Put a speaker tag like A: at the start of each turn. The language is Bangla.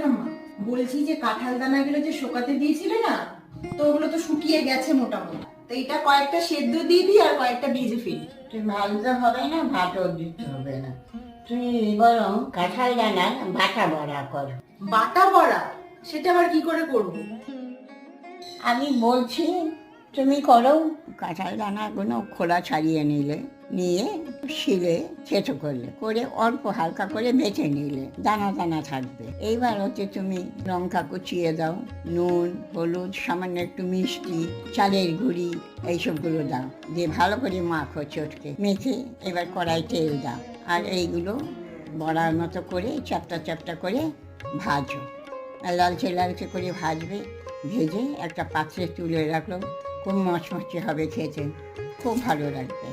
A: ঠাম্মা, বলছি যে কাঁঠাল দানাগুলো যে শোকাতে দিয়েছিলে না, তো ওগুলো তো শুকিয়ে গেছে মোটামুটি। তো এটা কয়েকটা সেদ্ধ দিয়ে দিই আর কয়েকটা ভেজে ফেলি।
B: তুই ভাজতে হবে না, ভাতও দিতে হবে না। তুই বরং কাঁঠাল দানার বাটা বড়া কর।
A: বাটা বড়া? সেটা আবার কি করে করব?
B: আমি বলছি তুমি করো। কাঁঠাল দানাগুলো খোলা ছাড়িয়ে নিয়ে শিলে থেঁতো করে অল্প হালকা করে বেটে নিলে দানা দানা থাকবে। এইবার হচ্ছে তুমি লঙ্কা কুচিয়ে দাও, নুন, হলুদ, সামান্য একটু মিষ্টি, চালের গুঁড়ি, এইসবগুলো দাও, দিয়ে ভালো করে মাখো চটকে। মেখে এবার কড়াই তেল দাও, আর এইগুলো বড়ার মতো করে চ্যাপটা চ্যাপটা করে ভাজো। লালচে লালচে করে ভাজবে। ভেজে একটা পাত্রে তুলে রাখলো, খুব মচমচে হবে খেতে, খুব ভালো লাগবে।